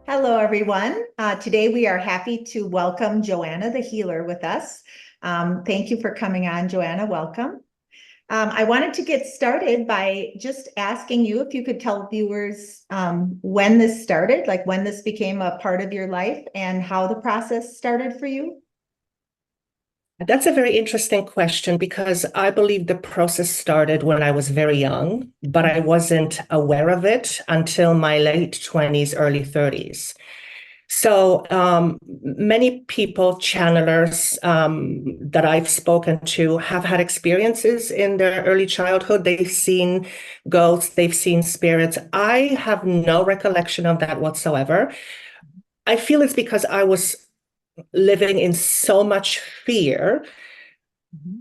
Hello, everyone. Today we are happy to welcome Joanna the Healer with us. Thank you for coming on, Joanna. Welcome. I wanted to get started by just asking you if you could tell viewers when this started, like when this became a part of your life and how the process started for you. That's a very interesting question because I believe the process started when I was very young, but I wasn't aware of it until my late 20s, early 30s. Many people, channelers that I've spoken to, have had experiences in their early childhood. They've seen ghosts, they've seen spirits. I have no recollection of that whatsoever. I feel it's because I was living in so much fear.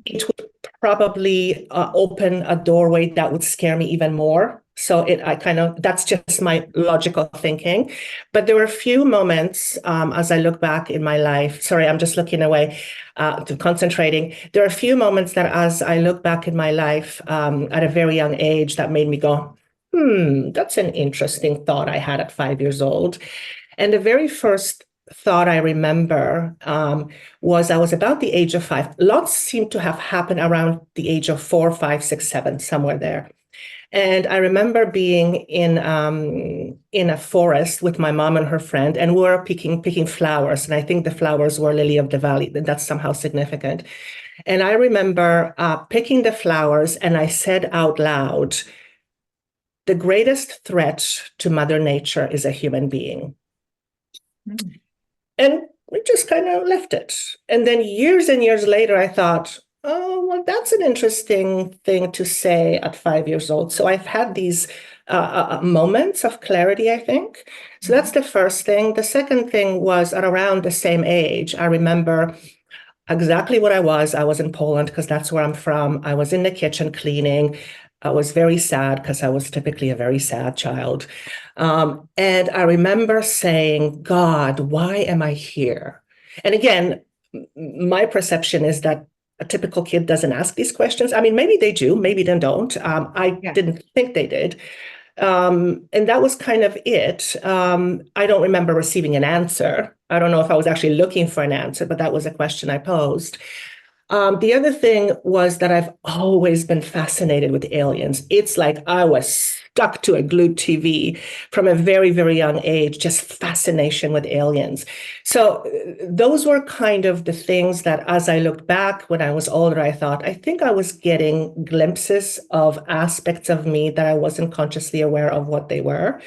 It would probably open a doorway that would scare me even more. That's just my logical thinking. But there were a few moments as I look back in my life. Sorry, I'm just looking away to concentrating. There are a few moments that as I look back in my life at a very young age that made me go, that's an interesting thought I had at 5 years old. And the very first thought I remember was I was about the age of 5. Lots seem to have happened around the age of 4, 5, 6, 7, somewhere there. And I remember being in a forest with my mom and her friend, and we were picking flowers. And I think the flowers were lily of the valley. That's somehow significant. And I remember picking the flowers, and I said out loud, "The greatest threat to Mother Nature is a human being." Mm. And we just kind of left it. And then years and years later, I thought, oh, well, that's an interesting thing to say at 5 years old. So I've had these moments of clarity, I think. So that's the first thing. The second thing was at around the same age. I remember exactly what I was. I was in Poland because that's where I'm from. I was in the kitchen cleaning. I was very sad because I was typically a very sad child. And I remember saying, God, why am I here? And again, my perception is that a typical kid doesn't ask these questions. I mean, maybe they do, maybe they don't. I Yeah. didn't think they did. And that was kind of it. I don't remember receiving an answer. I don't know if I was actually looking for an answer, but that was a question I posed. The other thing was that I've always been fascinated with aliens. It's like I was stuck to a glued TV from a very, very young age, just fascination with aliens. Those were kind of the things that as I looked back when I was older, I thought, I think I was getting glimpses of aspects of me that I wasn't consciously aware of what they were.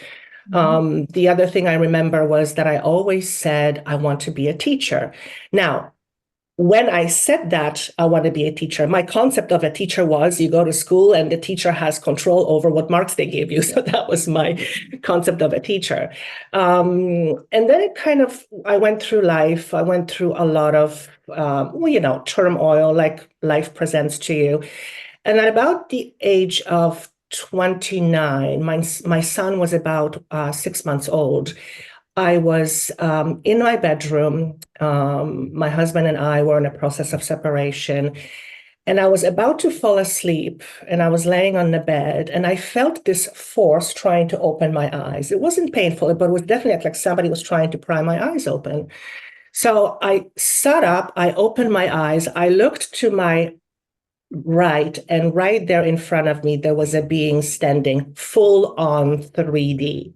Mhm. The other thing I remember was that I always said, I want to be a teacher. Now, when I said that I want to be a teacher, my concept of a teacher was you go to school and the teacher has control over what marks they give you. So that was my concept of a teacher. And then I went through life. I went through a lot of, turmoil like life presents to you. And at about the age of 29, my son was about 6 months old. I was in my bedroom. My husband and I were in a process of separation, and I was about to fall asleep, and I was laying on the bed, and I felt this force trying to open my eyes. It wasn't painful, but it was definitely like somebody was trying to pry my eyes open. So I sat up, I opened my eyes, I looked to my right, and right there in front of me, there was a being standing full on 3D.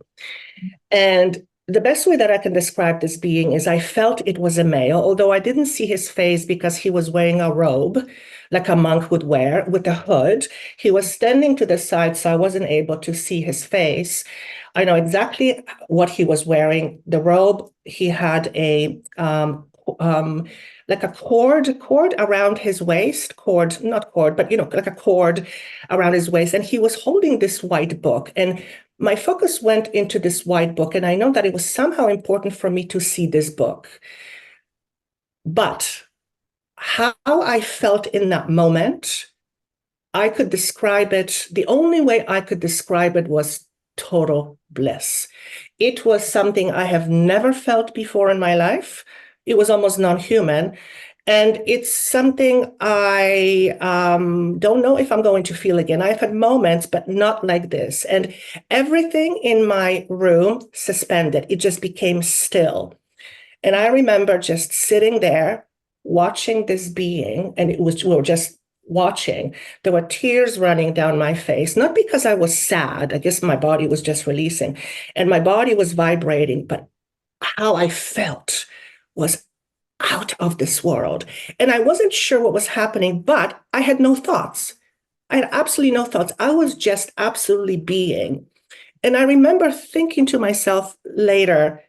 And the best way that I can describe this being is I felt it was a male, although I didn't see his face because he was wearing a robe like a monk would wear with a hood. He was standing to the side, so I wasn't able to see his face. I know exactly what he was wearing. The robe, he had a like a cord around his waist, not cord, but like a cord around his waist. And he was holding this white book. And my focus went into this white book, and I know that it was somehow important for me to see this book. But how I felt in that moment, I could describe it. The only way I could describe it was total bliss. It was something I have never felt before in my life. It was almost non-human. And it's something I don't know if I'm going to feel again. I've had moments, but not like this. And everything in my room suspended. It just became still. And I remember just sitting there watching this being, and we were just watching. There were tears running down my face, not because I was sad. I guess my body was just releasing, and my body was vibrating, but how I felt was out of this world. And I wasn't sure what was happening, but I had no thoughts. I had absolutely no thoughts. I was just absolutely being. And I remember thinking to myself later,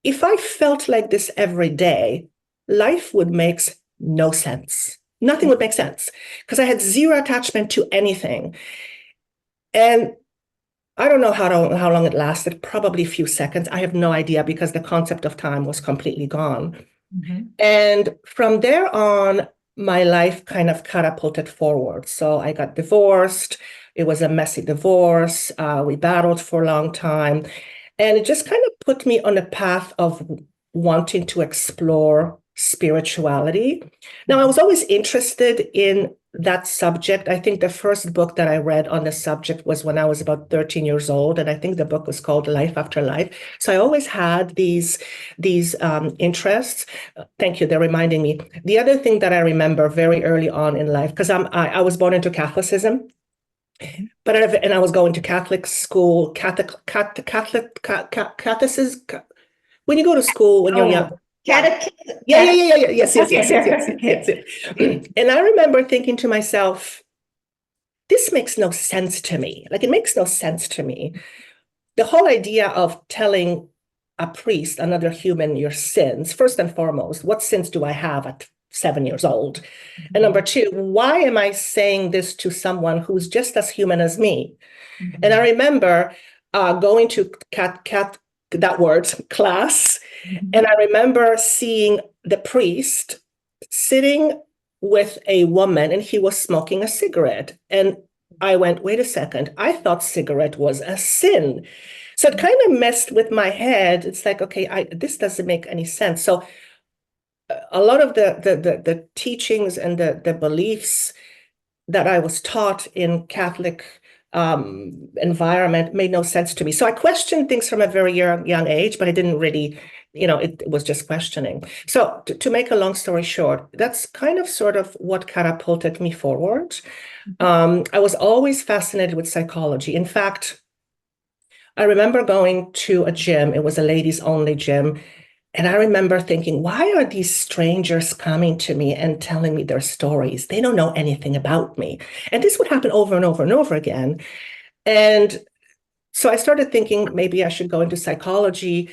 if I felt like this every day, life would make no sense. Nothing would make sense because I had zero attachment to anything. And I don't know how long it lasted, probably a few seconds. I have no idea because the concept of time was completely gone. Mhm. And from there on, my life kind of catapulted forward. So I got divorced. It was a messy divorce. We battled for a long time. And it just kind of put me on a path of wanting to explore spirituality. Now, I was always interested in that subject. I think the first book that I read on the subject was when I was about 13 years old, and I think the book was called Life After Life. So I always had these interests. Thank you. They're reminding me. The other thing that I remember very early on in life, because I was born into Catholicism, but and I was going to Catholic school, Catholicism. When you go to school when you're young. Catechism. Yeah. Yes. And I remember thinking to myself, this makes no sense to me. Like, it makes no sense to me. The whole idea of telling a priest, another human, your sins, first and foremost, what sins do I have at 7 years old? And number two, why am I saying this to someone who's just as human as me? And I remember going to that word class, and I remember seeing the priest sitting with a woman, and he was smoking a cigarette. And I went, wait a second, I thought cigarette was a sin. So it kind of messed with my head. It's like, okay, this doesn't make any sense. So a lot of the teachings and the beliefs that I was taught in Catholic environment made no sense to me. So I questioned things from a very young age, but I didn't really, it was just questioning. So to make a long story short, that's kind of sort of what catapulted me forward. I was always fascinated with psychology. In fact, I remember going to a gym. It was a ladies only gym. And I remember thinking, why are these strangers coming to me and telling me their stories? They don't know anything about me. And this would happen over and over and over again. And so I started thinking maybe I should go into psychology,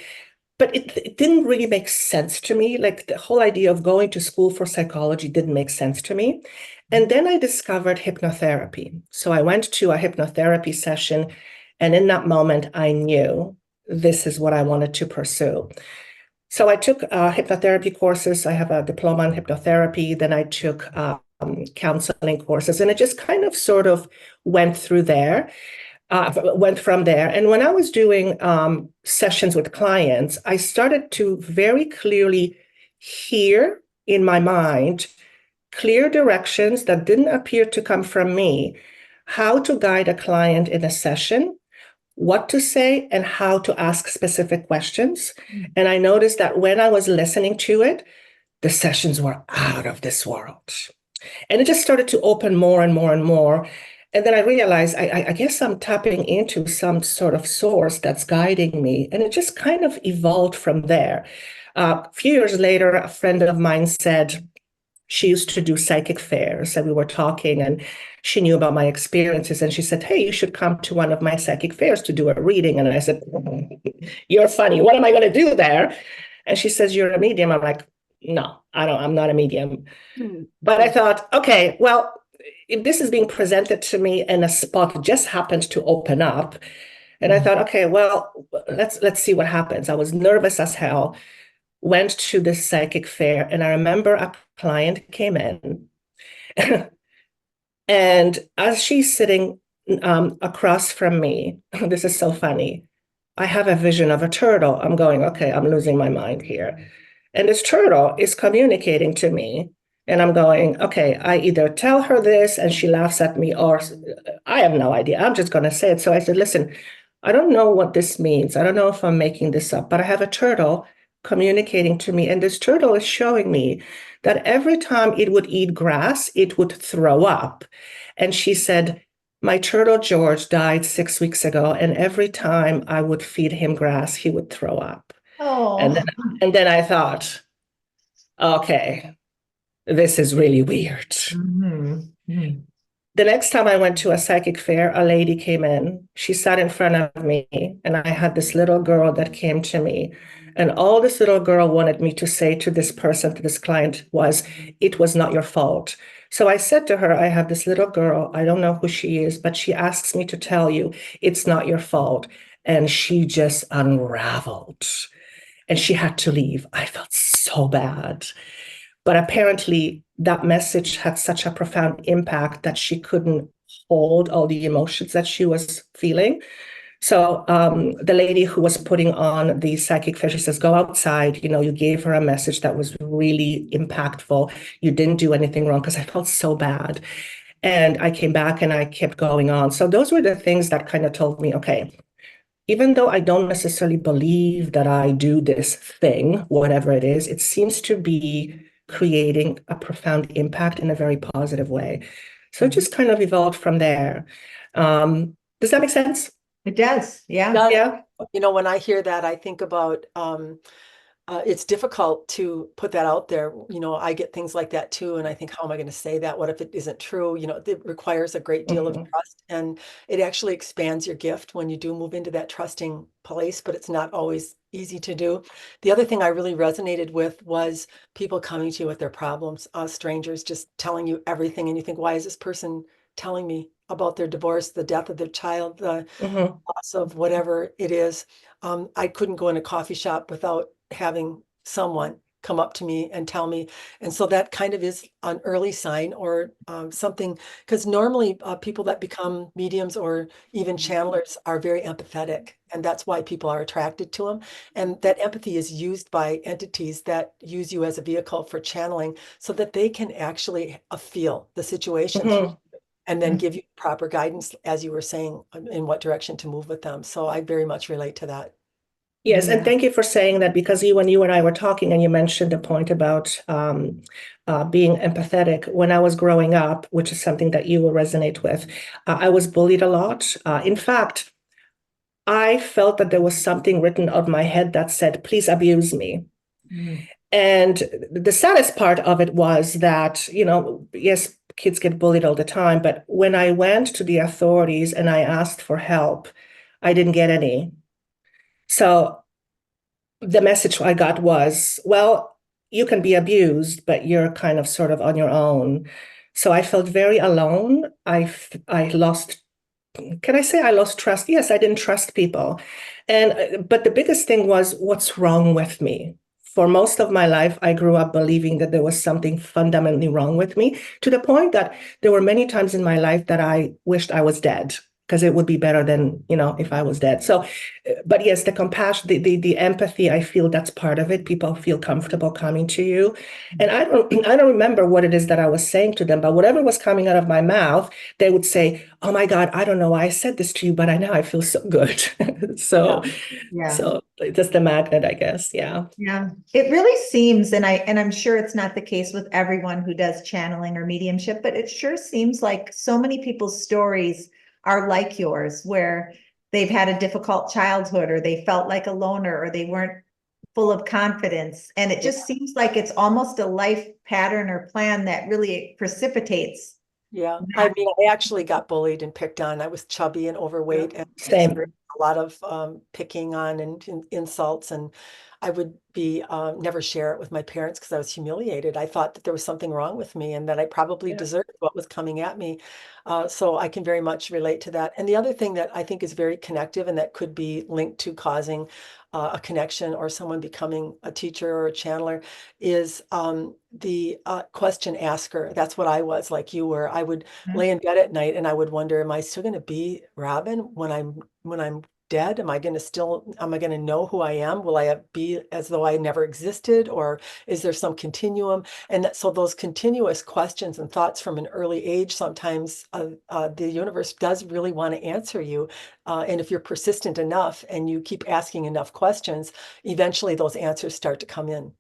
but it didn't really make sense to me. Like, the whole idea of going to school for psychology didn't make sense to me. And then I discovered hypnotherapy. So I went to a hypnotherapy session. And in that moment, I knew this is what I wanted to pursue. So I took hypnotherapy courses. I have a diploma in hypnotherapy. Then I took counseling courses, and it just kind of sort of went through there, went from there. And when I was doing sessions with clients, I started to very clearly hear in my mind clear directions that didn't appear to come from me, how to guide a client in a session, what to say, and how to ask specific questions. And I noticed that when I was listening to it, the sessions were out of this world. And it just started to open more and more and more. And then I realized, I guess I'm tapping into some sort of source that's guiding me. And it just kind of evolved from there. A few years later, a friend of mine said, she used to do psychic fairs, and we were talking, and she knew about my experiences, and she said, hey, you should come to one of my psychic fairs to do a reading. And I said, you're funny, what am I going to do there? And she says, you're a medium. I'm like, no, I'm not a medium. But I thought, okay, well, if this is being presented to me and a spot just happened to open up, and I thought, okay, well, let's see what happens. I was nervous as hell, went to this psychic fair, and I remember a client came in, and as she's sitting across from me, this is so funny, I have a vision of a turtle. I'm going, okay, I'm losing my mind here. And this turtle is communicating to me And I'm going, okay, I either tell her this and she laughs at me, or I have no idea. I'm just going to say it. So I said, listen, I don't know what this means. I don't know if I'm making this up, but I have a turtle communicating to me. And this turtle is showing me that every time it would eat grass, it would throw up. And she said, my turtle George died 6 weeks ago. And every time I would feed him grass, he would throw up. And then, Oh. and then I thought, okay, this is really weird. Mhm. Mhm. The next time I went to a psychic fair, a lady came in. She sat in front of me, and I had this little girl that came to me. And all this little girl wanted me to say to this person, to this client, was, it was not your fault. So I said to her, I have this little girl. I don't know who she is, but she asks me to tell you it's not your fault. And she just unraveled and she had to leave. I felt so bad. But apparently, that message had such a profound impact that she couldn't hold all the emotions that she was feeling. So the lady who was putting on the psychic fair, she says, go outside. You know, you gave her a message that was really impactful. You didn't do anything wrong, because I felt so bad. And I came back and I kept going on. So those were the things that kind of told me, okay, even though I don't necessarily believe that I do this thing, whatever it is, it seems to be creating a profound impact in a very positive way. So it Mhm. just kind of evolved from there. Does that make sense? It does. Yeah. Yeah, Yeah. when I hear that, I think about it's difficult to put that out there. I get things like that too, and I think, how am I going to say that? What if it isn't true? It requires a great deal of Mhm. trust, and it actually expands your gift when you do move into that trusting place, but it's not always easy to do. The other thing I really resonated with was people coming to you with their problems, strangers just telling you everything, and you think, why is this person telling me about their divorce, the death of their child, the Mhm. loss of whatever it is? I couldn't go in a coffee shop without having someone come up to me and tell me. And so that kind of is an early sign, or something, because normally people that become mediums or even channelers are very empathetic. And that's why people are attracted to them. And that empathy is used by entities that use you as a vehicle for channeling, so that they can actually feel the situation through, Mhm. and then give you proper guidance, as you were saying, in what direction to move with them. So I very much relate to that. Yes, and Yeah. thank you for saying that, because when you and I were talking and you mentioned the point about being empathetic. When I was growing up, which is something that you will resonate with, I was bullied a lot. In fact, I felt that there was something written on my head that said, please abuse me. Mhm. And the saddest part of it was that, yes, kids get bullied all the time, but when I went to the authorities and I asked for help, I didn't get any. So the message I got was, well, you can be abused, but you're kind of sort of on your own. So I felt very alone. I lost, can I say I lost trust? Yes, I didn't trust people. But the biggest thing was, what's wrong with me? For most of my life, I grew up believing that there was something fundamentally wrong with me, to the point that there were many times in my life that I wished I was dead, because it would be better than, if I was dead. So, but yes, the compassion, the empathy, I feel that's part of it. People feel comfortable coming to you. And I don't remember what it is that I was saying to them, but whatever was coming out of my mouth, they would say, oh my God, I don't know why I said this to you, but I feel so good. Yeah. So, Yeah. so just the magnet, I guess. Yeah. Yeah. It really seems, and I'm sure it's not the case with everyone who does channeling or mediumship, but it sure seems like so many people's stories are like yours, where they've had a difficult childhood, or they felt like a loner, or they weren't full of confidence. And it Yeah. just seems like it's almost a life pattern or plan that really precipitates Yeah. I that. mean, I actually got bullied and picked on. I was chubby and overweight and Same. experienced a lot of picking on and insults. And I would be never share it with my parents, because I was humiliated. I thought that there was something wrong with me and that I probably Yeah. deserved what was coming at me. So I can very much relate to that. And the other thing that I think is very connective, and that could be linked to causing a connection or someone becoming a teacher or a channeler, is the question asker. That's what I was, like you were. I would lay in bed at night and I would wonder, am I still going to be Robin when I'm dead? Am I going to know who I am? Will I be as though I never existed? Or is there some continuum? And so those continuous questions and thoughts from an early age, sometimes the universe does really want to answer you. And if you're persistent enough and you keep asking enough questions, eventually those answers start to come in.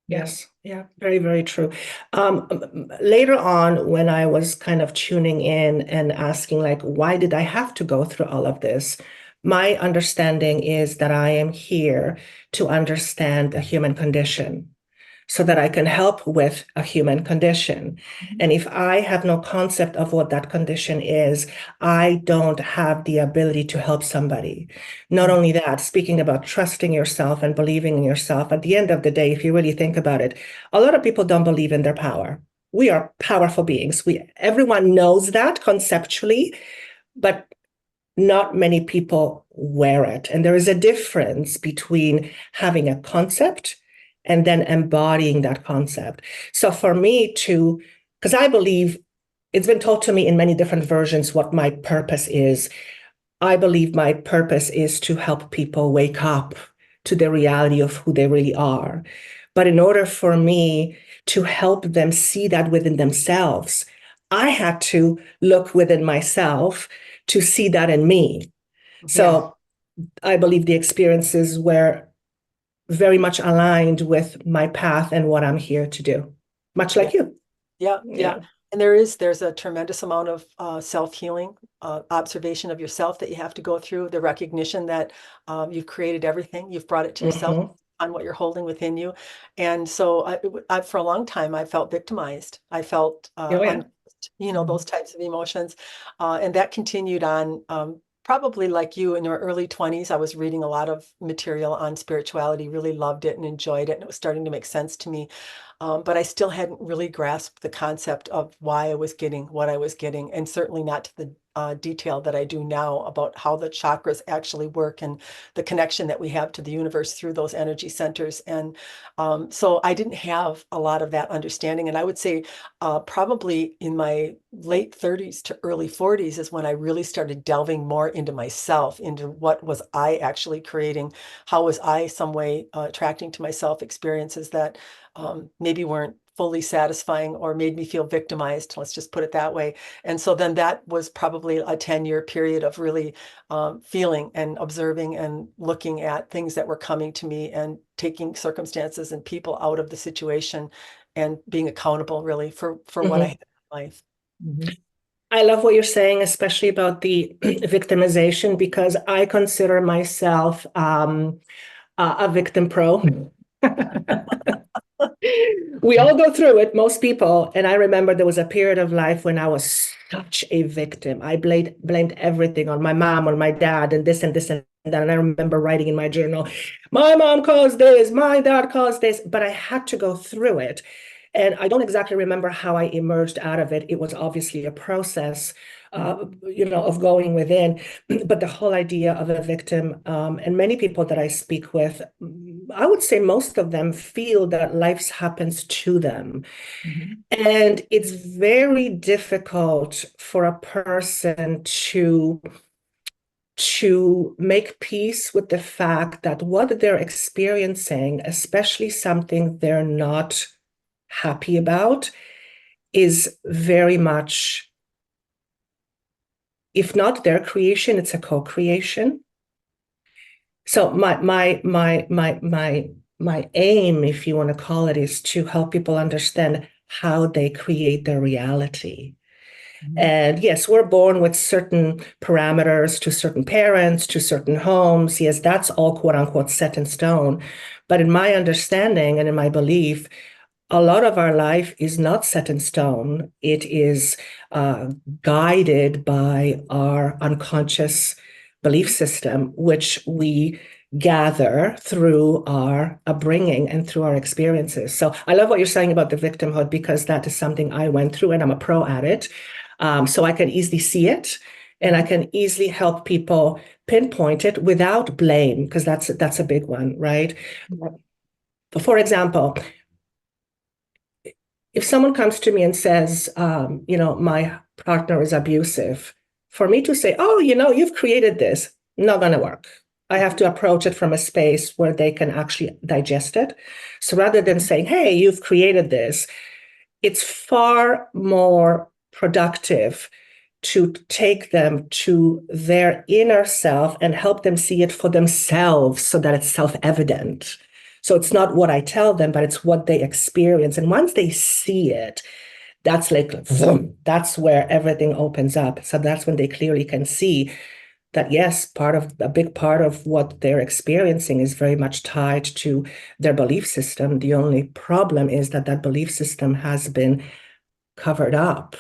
Yes. Yeah. Very, very true. Later on, when I was kind of tuning in and asking, like, why did I have to go through all of this? My understanding is that I am here to understand the human condition so that I can help with a human condition. And if I have no concept of what that condition is, I don't have the ability to help somebody. Not only that, speaking about trusting yourself and believing in yourself, at the end of the day, if you really think about it, a lot of people don't believe in their power. We are powerful beings. Everyone knows that conceptually, but not many people wear it. And there is a difference between having a concept and then embodying that concept. So for me because I believe it's been told to me in many different versions what my purpose is. I believe my purpose is to help people wake up to the reality of who they really are. But in order for me to help them see that within themselves, I had to look within myself to see that in me. So I believe the experiences were very much aligned with my path and what I'm here to do, much like you. Yeah. And there's a tremendous amount of self-healing, observation of yourself that you have to go through, the recognition that you've created everything, you've brought it to yourself on what you're holding within you. And so for a long time, I felt victimized. I felt, those types of emotions. And that continued on probably like you in your early 20s. I was reading a lot of material on spirituality, really loved it and enjoyed it. And it was starting to make sense to me. But I still hadn't really grasped the concept of why I was getting what I was getting, and certainly not to the detail that I do now about how the chakras actually work and the connection that we have to the universe through those energy centers. And so I didn't have a lot of that understanding. And I would say probably in my late 30s to early 40s is when I really started delving more into myself, into what was I actually creating, how was I some way attracting to myself experiences that maybe weren't fully satisfying or made me feel victimized, let's just put it that way. And so then that was probably a 10-year period of really feeling and observing and looking at things that were coming to me and taking circumstances and people out of the situation and being accountable really for what I had in life. I love what you're saying, especially about the victimization, because I consider myself a victim pro. We all go through it, most people. And I remember there was a period of life when I was such a victim. I blamed everything on my mom, on my dad, and this and this and that. And I remember writing in my journal, my mom caused this, my dad caused this, but I had to go through it. And I don't exactly remember how I emerged out of it. It was obviously a process, of going within. But the whole idea of a victim, and many people that I speak with, I would say most of them feel that life happens to them. And it's very difficult for a person to make peace with the fact that what they're experiencing, especially something they're not happy about, is very much, if not their creation, it's a co-creation. So my aim, if you want to call it, is to help people understand how they create their reality. And yes, we're born with certain parameters to certain parents, to certain homes. Yes, that's all quote unquote set in stone. But in my understanding and in my belief, a lot of our life is not set in stone. It is guided by our unconscious belief system, which we gather through our upbringing and through our experiences. So I love what you're saying about the victimhood, because that is something I went through and I'm a pro at it. So I can easily see it and I can easily help people pinpoint it without blame, because that's a big one, right? For example, if someone comes to me and says, my partner is abusive, for me to say, oh, you've created this. not going to work. I have to approach it from a space where they can actually digest it. So rather than saying, hey, you've created this, it's far more productive to take them to their inner self and help them see it for themselves so that it's self-evident. So it's not what I tell them, but it's what they experience. And once they see it, that's like, that's where everything opens up. So that's when they clearly can see that, yes, a big part of what they're experiencing is very much tied to their belief system. The only problem is that that belief system has been covered up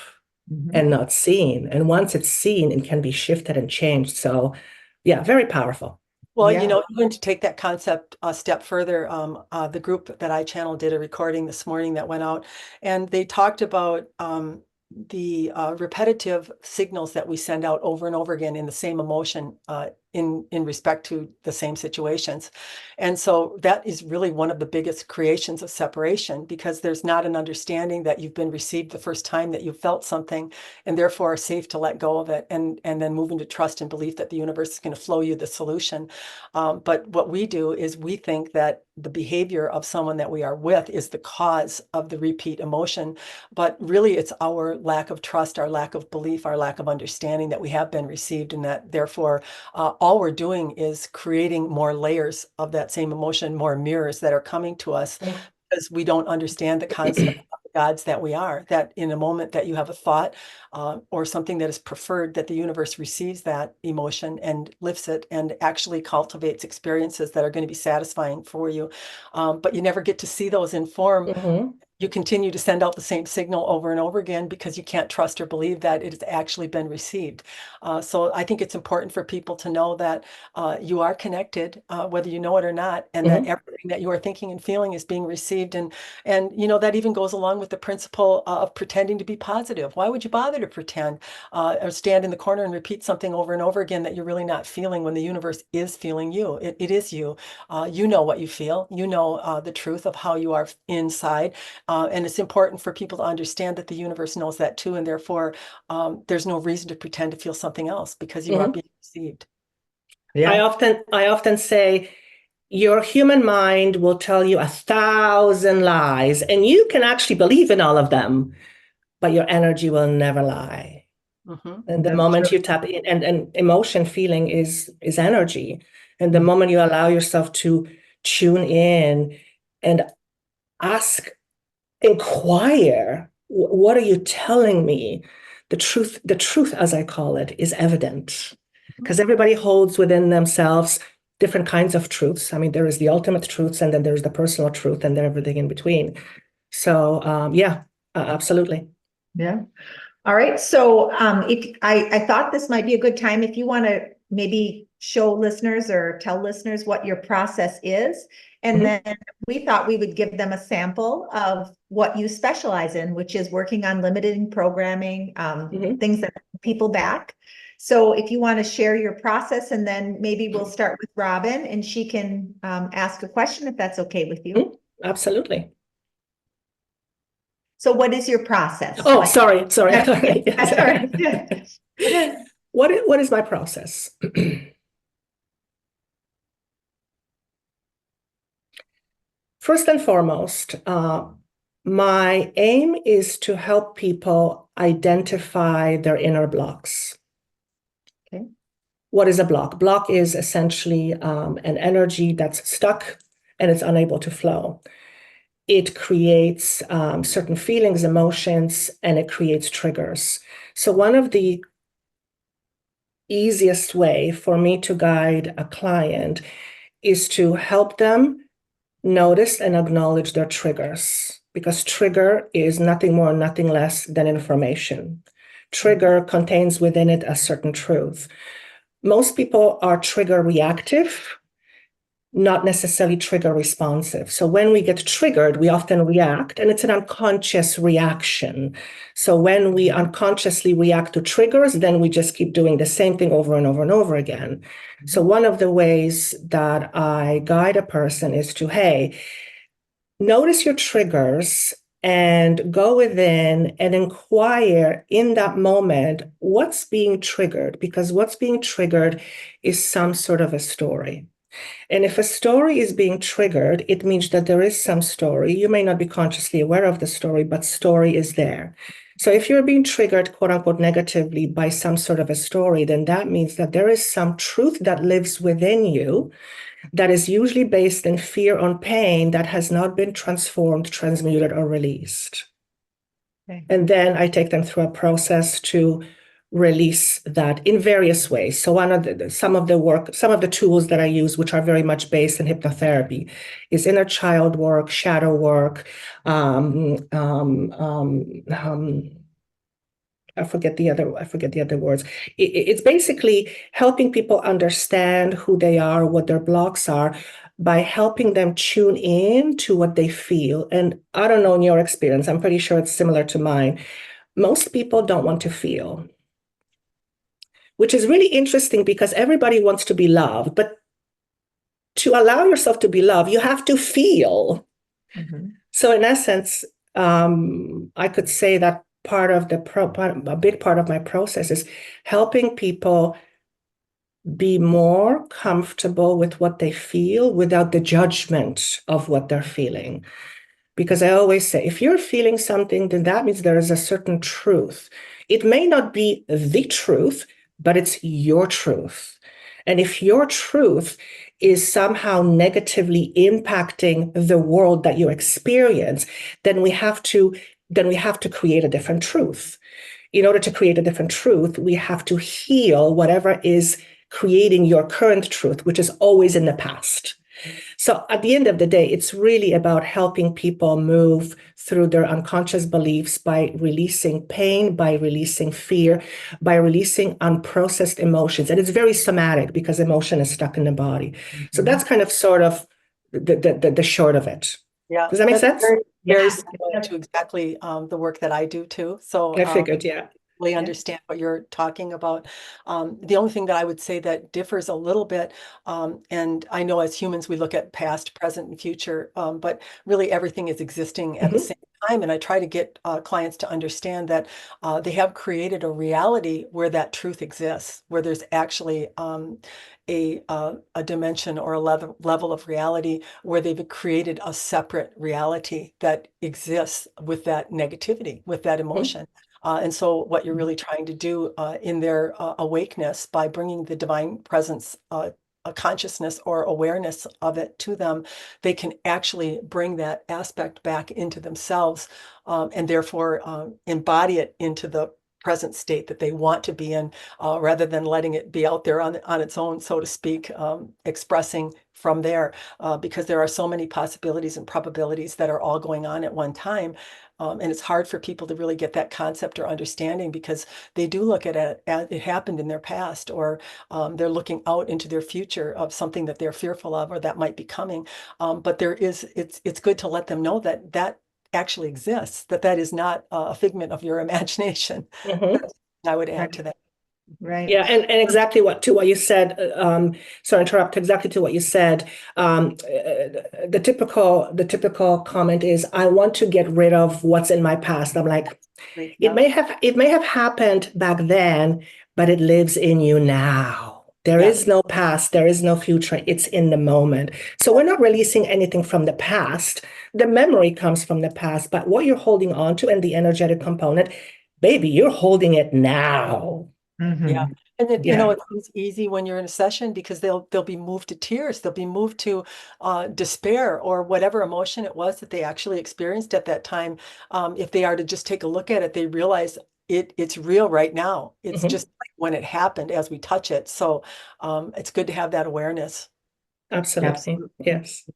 and not seen. And once it's seen, it can be shifted and changed. So yeah, very powerful. Well, Yeah. even to take that concept a step further, the group that I channeled did a recording this morning that went out, and they talked about the repetitive signals that we send out over and over again in the same emotion in respect to the same situations. And so that is really one of the biggest creations of separation, because there's not an understanding that you've been received the first time that you felt something, and therefore are safe to let go of it and then move into trust and belief that the universe is going to flow you the solution. But what we do is we think that the behavior of someone that we are with is the cause of the repeat emotion, but really it's our lack of trust, our lack of belief, our lack of understanding that we have been received, and that therefore all we're doing is creating more layers of that same emotion, more mirrors that are coming to us, because we don't understand the concept of the gods that we are, that in a moment that you have a thought or something that is preferred, that the universe receives that emotion and lifts it and actually cultivates experiences that are going to be satisfying for you. But you never get to see those in form. You continue to send out the same signal over and over again because you can't trust or believe that it has actually been received. So I think it's important for people to know that you are connected, whether you know it or not, and that everything that you are thinking and feeling is being received. And that even goes along with the principle of pretending to be positive. Why would you bother to pretend or stand in the corner and repeat something over and over again that you're really not feeling, when the universe is feeling you? It is you. You know what you feel. You know the truth of how you are inside. And it's important for people to understand that the universe knows that too, and therefore there's no reason to pretend to feel something else, because you are being received. Yeah. I often say your human mind will tell you 1,000 lies, and you can actually believe in all of them, but your energy will never lie. And the That's moment true. you tap in, and emotion, feeling is energy. And the moment you allow yourself to tune in and inquire, what are you telling me? The truth, as I call it, is evident, because everybody holds within themselves different kinds of truths. I mean, there is the ultimate truths, and then there's the personal truth, and then everything in between. So, absolutely. Yeah. All right. So if I thought this might be a good time, if you want to maybe show listeners or tell listeners what your process is. And then we thought we would give them a sample of what you specialize in, which is working on limiting programming, things that hold people back. So if you want to share your process, and then maybe we'll start with Robin, and she can ask a question if that's okay with you. Absolutely. So what is your process? Oh, sorry. That's all right. What is my process? First and foremost, my aim is to help people identify their inner blocks. Okay. What is a block? Block is essentially an energy that's stuck and it's unable to flow. It creates certain feelings, emotions, and it creates triggers. So one of the easiest way for me to guide a client is to help them notice and acknowledge their triggers, because trigger is nothing more, nothing less than information. Trigger contains within it a certain truth. Most people are trigger reactive, not necessarily trigger responsive. So when we get triggered, we often react, and it's an unconscious reaction. So when we unconsciously react to triggers, then we just keep doing the same thing over and over and over again. So one of the ways that I guide a person is to, hey, notice your triggers and go within and inquire in that moment what's being triggered, because what's being triggered is some sort of a story. And if a story is being triggered, it means that there is some story. You may not be consciously aware of the story, but story is there. So if you're being triggered, quote unquote, negatively by some sort of a story, then that means that there is some truth that lives within you that is usually based in fear or pain that has not been transformed, transmuted, or released. Okay. And then I take them through a process to release that in various ways. So some of the tools that I use, which are very much based in hypnotherapy, is inner child work, shadow work, I forget the other words. It's basically helping people understand who they are, what their blocks are, by helping them tune in to what they feel. And I don't know, in your experience, I'm pretty sure it's similar to mine. Most people don't want to feel, which is really interesting because everybody wants to be loved. But to allow yourself to be loved, you have to feel. Mhm. So in essence, I could say that a big part of my process is helping people be more comfortable with what they feel without the judgment of what they're feeling. Because I always say, if you're feeling something, then that means there is a certain truth. It may not be the truth, but it's your truth. And if your truth is somehow negatively impacting the world that you experience, then we have to create a different truth. In order to create a different truth, we have to heal whatever is creating your current truth, which is always in the past. So at the end of the day, it's really about helping people move through their unconscious beliefs by releasing pain, by releasing fear, by releasing unprocessed emotions. And it's very somatic because emotion is stuck in the body. So that's kind of sort of the short of it. Yeah, Does that make that's sense? very Yeah. similar to exactly the work that I do too. So I figured, yeah. really Yeah. understand what you're talking about. The only thing that I would say that differs a little bit, and I know as humans we look at past, present, and future, but really everything is existing at the Mhm. same time. And I try to get clients to understand that they have created a reality where that truth exists, where there's actually a dimension or a level of reality where they've created a separate reality that exists with that negativity, with that emotion. And so what you're really trying to do in their awakeness by bringing the divine presence, a consciousness or awareness of it to them, they can actually bring that aspect back into themselves, and therefore embody it into the present state that they want to be in, rather than letting it be out there on its own, so to speak, expressing from there, because there are so many possibilities and probabilities that are all going on at one time. And it's hard for people to really get that concept or understanding because they do look at it as it happened in their past, or they're looking out into their future of something that they're fearful of or that might be coming. But it's good to let them know that that actually exists, that that is not a figment of your imagination. Mhm. I would add Right. to that. Right. Yeah, and exactly what you said. Sorry, interrupt. Exactly to what you said. The typical comment is, "I want to get rid of what's in my past." I'm like, Yeah. it may have happened back then, but it lives in you now. There Yeah. is no past. There is no future. It's in the moment. So we're not releasing anything from the past. The memory comes from the past, but what you're holding on to and the energetic component, baby, you're holding it now. Yeah. Mhm. And it, Yeah. it's easy when you're in a session because they'll be moved to tears. They'll be moved to despair or whatever emotion it was that they actually experienced at that time. If they are to just take a look at it, they realize it's real right now. It's Mhm. just like when it happened as we touch it. So it's good to have that awareness. Absolutely. Absolutely. Yes.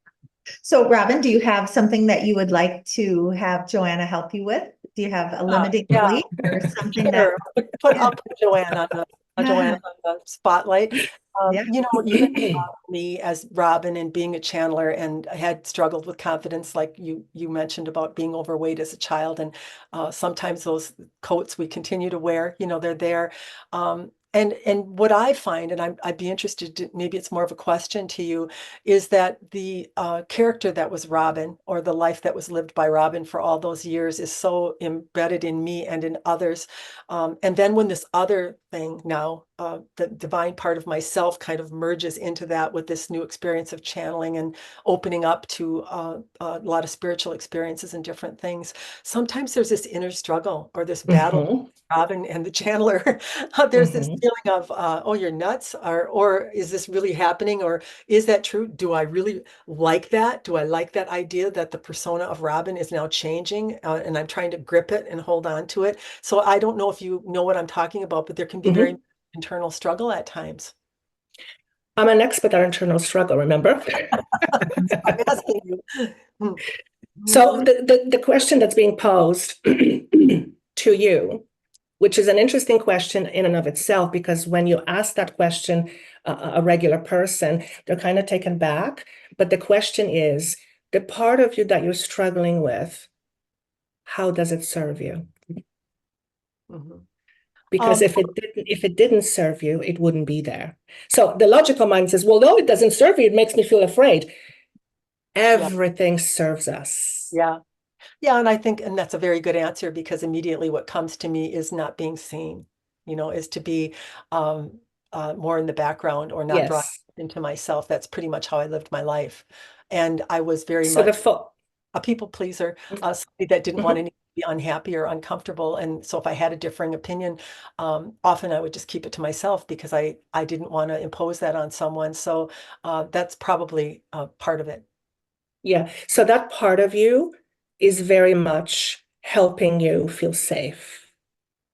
So, Robin, do you have something that you would like to have Joanna help you with? Do you have a limiting Yeah, belief or something that? sure. Yeah. I'll put Joanne on the spotlight. Yeah. Even me as Robin and being a channeler, and I had struggled with confidence, like you mentioned about being overweight as a child, and sometimes those coats we continue to wear, they're there. And what I find, and I'd be interested to, maybe it's more of a question to you, is that the character that was Robin, or the life that was lived by Robin for all those years, is so embedded in me and in others. And then when this other thing now, the divine part of myself, kind of merges into that with this new experience of channeling and opening up to a lot of spiritual experiences and different things, sometimes there's this inner struggle or this battle. Mm-hmm. Robin and the channeler, there's this feeling of, oh, you're nuts, or is this really happening? Or is that true? Do I really like that? Do I like that idea that the persona of Robin is now changing, and I'm trying to grip it and hold on to it? So I don't know if you know what I'm talking about, but there can be very internal struggle at times. I'm an expert on internal struggle, remember? I'm asking you. So the question that's being posed to you, which is an interesting question in and of itself, because when you ask that question, a regular person, they're kind of taken back. But the question is, the part of you that you're struggling with, how does it serve you? Mhm. Because if it didn't serve you, it wouldn't be there. So the logical mind says, well, no, it doesn't serve you. It makes me feel afraid. Everything serves us. Yeah. Yeah, and I think, and that's a very good answer, because immediately what comes to me is not being seen, is to be more in the background, or not brought Yes. into myself. That's pretty much how I lived my life. And I was very So much a people pleaser, somebody that didn't want Mhm. anyone to be unhappy or uncomfortable. And so if I had a differing opinion, often I would just keep it to myself, because I didn't want to impose that on someone. So that's probably part of it. Yeah. So that part of you is very much helping you feel safe.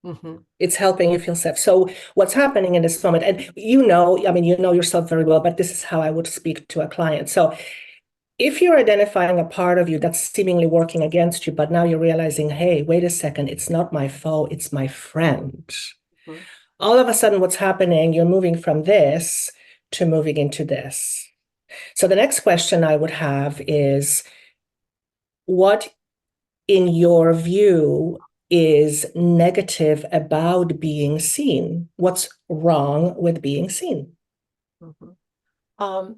Hmm. It's helping you feel safe. So what's happening in this moment, and I mean, you know yourself very well, but this is how I would speak to a client. So if you're identifying a part of you that's seemingly working against you, but now you're realizing, hey, wait a second, it's not my foe, it's my friend. All of a sudden, what's happening, you're moving from this to moving into this. So the next question I would have is, what in your view is negative about being seen? What's wrong with being seen? Hmm. Um,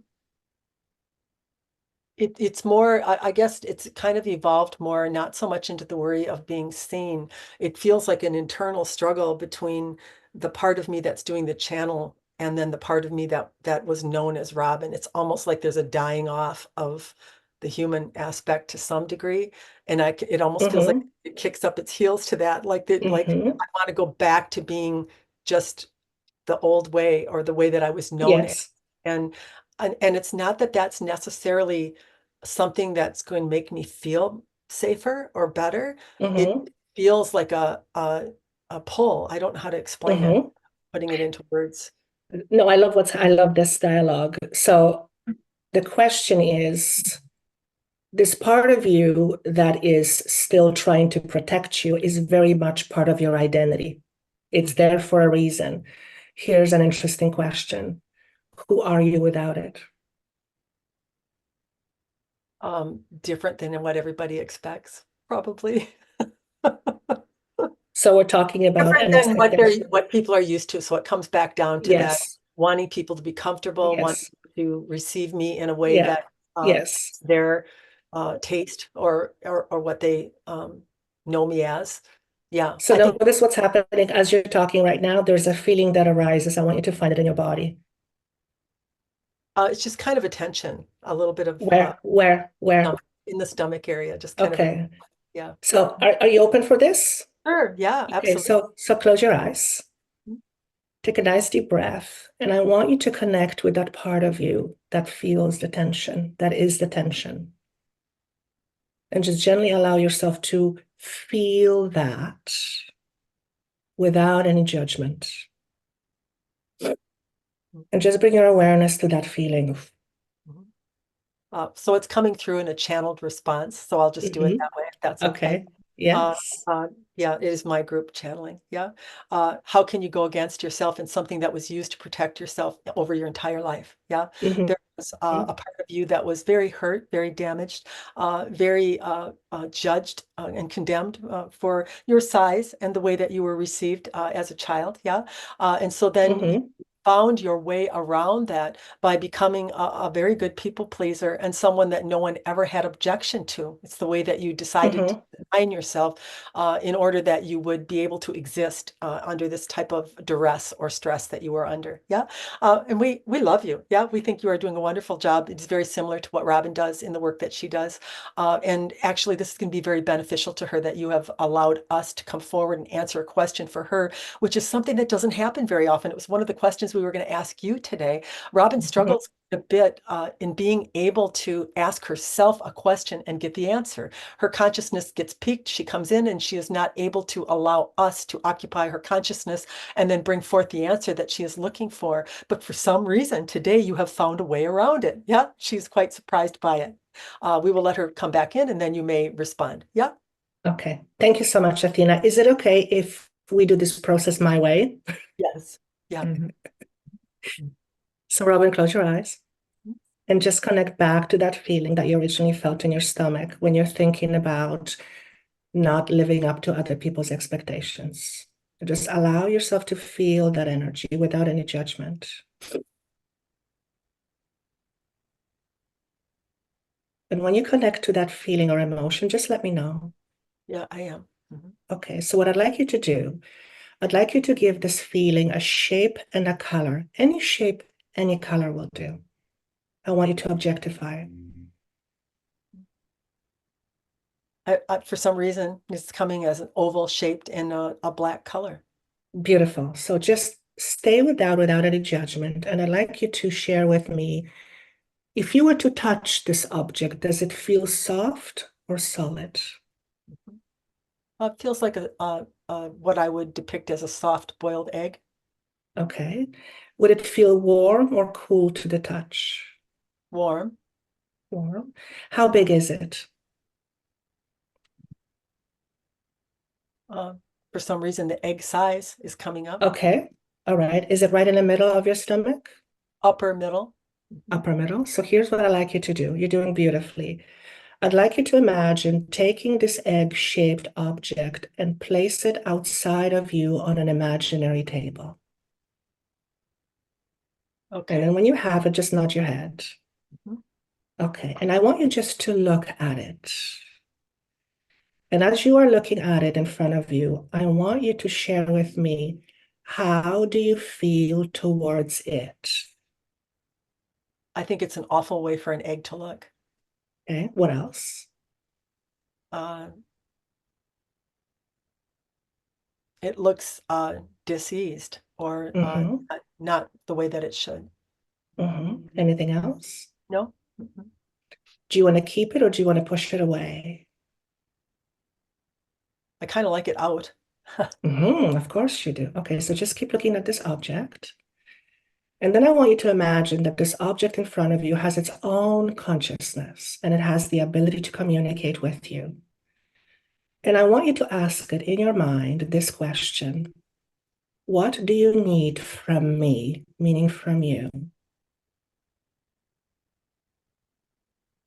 it's more, I guess it's kind of evolved more, not so much into the worry of being seen. It feels like an internal struggle between the part of me that's doing the channel, and then the part of me that was known as Robin. It's almost like there's a dying off of the human aspect to some degree. And it almost feels like Mm-hmm. it kicks up its heels to that. Like Mm-hmm. I want to go back to being just the old way, or the way that I was known as. Yes. And and it's not that that's necessarily something that's going to make me feel safer or better. It Mm-hmm. feels like a pull. I don't know how to explain it, Mm-hmm. putting it into words. No, I love this dialogue. So the question is, this part of you that is still trying to protect you is very much part of your identity. It's there for a reason. Here's an interesting question. Who are you without it? Different than what everybody expects, probably. So we're talking about Different an than expectation. what people are used to. So it comes back down to that, Yes, wanting people to be comfortable, wanting yes, to receive me in a way yeah, that yes. their taste, or what they know me as. Yeah, So I think notice what's happening as you're talking right now. There's a feeling that arises. I want you to find it in your body. it's just kind of a tension, a little bit of Where? in the stomach area, just kind of Okay. yeah. So are you open for this? Sure, yeah, Okay, absolutely. so close your eyes. Take a nice deep breath. And I want you to connect with that part of you that feels the tension, that is the tension. And just gently allow yourself to feel that without any judgment. And just bring your awareness to that feeling. So it's coming through in a channeled response. So I'll just do it Mhm. that way, if that's okay. Okay. Yes. Yeah, it is my group channeling. Yeah. How can you go against yourself in something that was used to protect yourself over your entire life? Yeah. Mhm. There was a part of you that was very hurt, very damaged, very judged and condemned for your size and the way that you were received as a child. Yeah. And so then you Mhm. found your way around that by becoming a very good people pleaser and someone that no one ever had objection to. It's the way that you decided to Mhm. define yourself in order that you would be able to exist under this type of duress or stress that you were under. Yeah. And we love you. Yeah. We think you are doing a wonderful job. It's very similar to what Robin does in the work that she does. And actually, this is going to be very beneficial to her that you have allowed us to come forward and answer a question for her, which is something that doesn't happen very often. It was one of the questions we were going to ask you today. Robin struggles a bit in being able to ask herself a question and get the answer. Her consciousness gets peaked. She comes in and she is not able to allow us to occupy her consciousness and then bring forth the answer that she is looking for. But for some reason, today you have found a way around it. Yeah, she's quite surprised by it. We will let her come back in and then you may respond. Yeah. Okay. Thank you so much, Athena. Is it okay if we do this process my way? Yes. Yeah. Mhm. So, Robin, close your eyes and just connect back to that feeling that you originally felt in your stomach when you're thinking about not living up to other people's expectations. Just allow yourself to feel that energy without any judgment. And when you connect to that feeling or emotion, just let me know. Yeah, I am. Mhm. Okay, so what I'd like you to do, I'd like you to give this feeling a shape and a color. Any shape, any color will do. I want you to objectify it. For some reason, it's coming as an oval shaped in a black color. Beautiful. So just stay with that without any judgment. And I'd like you to share with me, if you were to touch this object, does it feel soft or solid? Mhm. It feels like what I would depict as a soft boiled egg. Okay. Would it feel warm or cool to the touch? Warm. Warm. How big is it? Uh, for some reason, the egg size is coming up. Okay. All right. Is it right in the middle of your stomach? Upper middle. Mhm. Upper middle. So here's what I'd like you to do. You're doing beautifully. I'd like you to imagine taking this egg-shaped object and place it outside of you on an imaginary table. And Okay. then when you have it, just nod your head. Mhm. Okay. And I want you just to look at it. And as you are looking at it in front of you, I want you to share with me, how do you feel towards it? I think it's an awful way for an egg to look. Okay. What else? Uh, it looks diseased or Mm-hmm. not the way that it should. Mm-hmm. Anything else? No? Mhm. Do you want to keep it or do you want to push it away? I kind of like it out. Of course you do. Okay, so just keep looking at this object. And then I want you to imagine that this object in front of you has its own consciousness and it has the ability to communicate with you. And I want you to ask it in your mind this question: what do you need from me, meaning from you?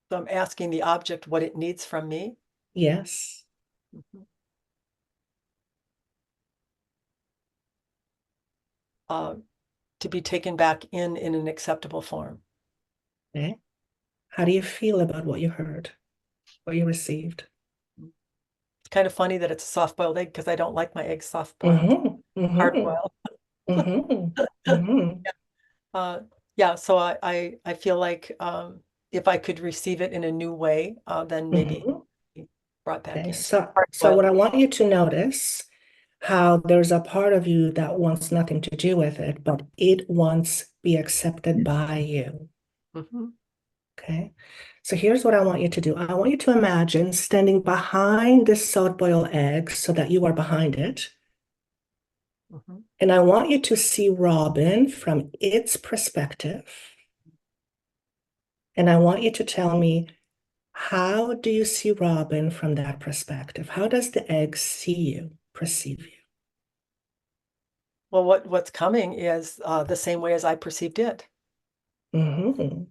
So I'm asking the object what it needs from me. Yes. Mhm. Uh, to be taken back in an acceptable form. Okay. How do you feel about what you heard, what you received? It's kind of funny that it's a soft-boiled egg because I don't like my eggs soft-boiled, Mm-hmm. Mm-hmm. hard-boiled. Mm-hmm. Mm-hmm. Uh, yeah, so I feel like if I could receive it in a new way, then maybe Mm-hmm. brought back Okay, in. so Hard-boiled. what I want you to notice, how there's a part of you that wants nothing to do with it, but it wants be accepted by you. Mhm, Okay. So here's what I want you to do. I want you to imagine standing behind this soft-boiled egg so that you are behind it. mhm. And I want you to see Robin from its perspective. And I want you to tell me, How do you see Robin from that perspective? How does the egg see you, perceive you? Well, what's coming is the same way as I perceived it. Mm-hmm.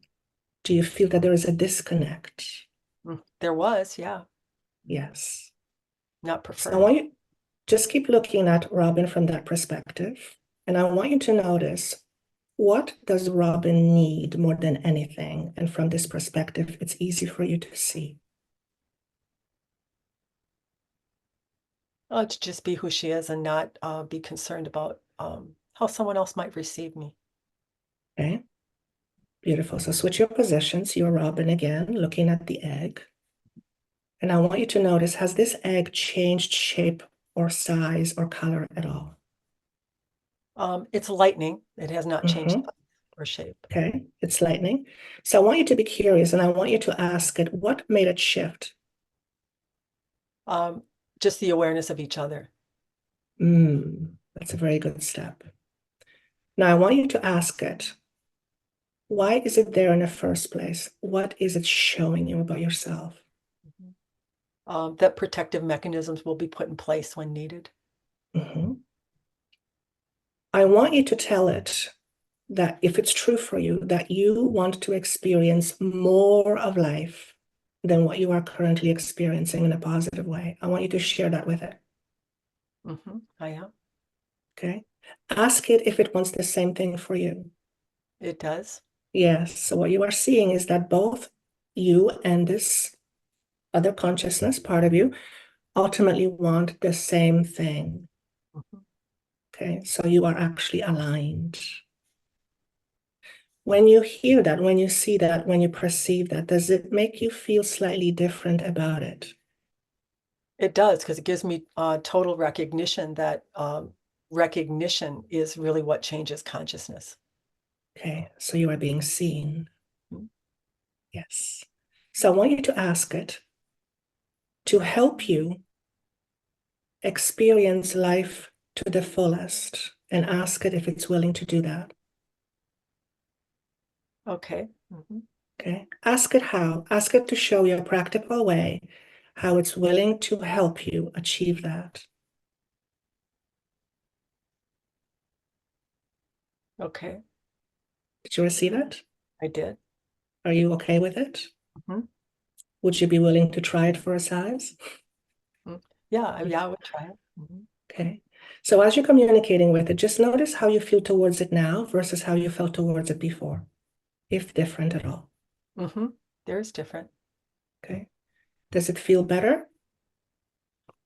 Do you feel that there is a disconnect? There was, yeah, Yes. not So I preferred. want you just keep looking at Robin from that perspective. And I want you to notice, what does Robin need more than anything? And from this perspective, it's easy for you to see. To just be who she is and not be concerned about how someone else might receive me. Okay, beautiful. So switch your positions. You're Robin again, looking at the egg. And I want you to notice, has this egg changed shape or size or color at all? It's lightning. It has not changed Mm-hmm. or shape. Okay, it's lightning. So I want you to be curious and I want you to ask it, what made it shift? Um, just the awareness of each other. That's a very good step. Now I want you to ask it, why is it there in the first place? What is it showing you about yourself? That protective mechanisms will be put in place when needed. Mhm. I want you to tell it that if it's true for you, that you want to experience more of life than what you are currently experiencing in a positive way. I want you to share that with it. I am. Okay. Ask it if it wants the same thing for you. It does. Yes. So what you are seeing is that both you and this other consciousness part of you ultimately want the same thing. Mhm. Okay. So you are actually aligned. When you hear that, when you see that, when you perceive that, does it make you feel slightly different about it? It does, because it gives me total recognition that recognition is really what changes consciousness. Okay. So you are being seen. Mhm. Yes. So I want you to ask it to help you experience life to the fullest and ask it if it's willing to do that. Okay. Okay. Ask it how. Ask it to show you a practical way how it's willing to help you achieve that. Okay. Did you receive it? I did. Are you okay with it? Mhm. Would you be willing to try it for a size? Yeah, I would try it. Okay. So as you're communicating with it, just notice how you feel towards it now versus how you felt towards it before, if different at all. There's different. Okay. Does it feel better?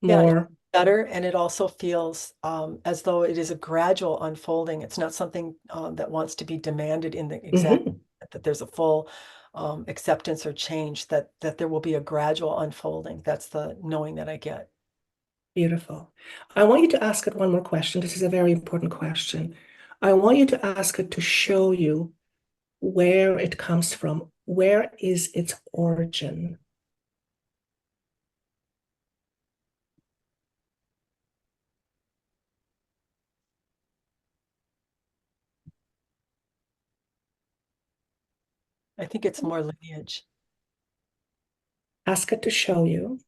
Yeah, it's More? better, and it also feels as though it is a gradual unfolding. It's not something that wants to be demanded in the exact, Mhm. that there's a full acceptance or change, that there will be a gradual unfolding. That's the knowing that I get. Beautiful. I want you to ask it one more question. This is a very important question. I want you to ask it to show you where it comes from. Where is its origin? I think it's more lineage. Ask it to show you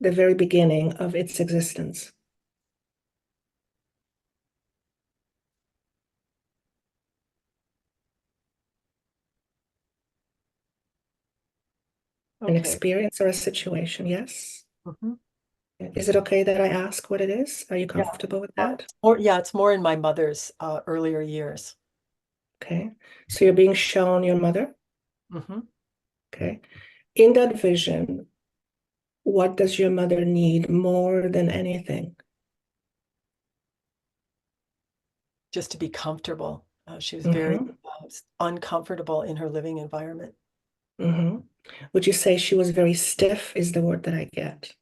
the very beginning of its existence. An Okay. experience or a situation, yes? Mhm. Is it okay that I ask what it is? Are you Yeah. comfortable with that? It's more in my mother's earlier years. Okay. So you're being shown your mother? hmm Okay. In that vision, what does your mother need more than anything? Just to be comfortable. She was very Mm-hmm. uncomfortable in her living environment. Mm-hmm. Would you say she was very stiff, is the word that I get?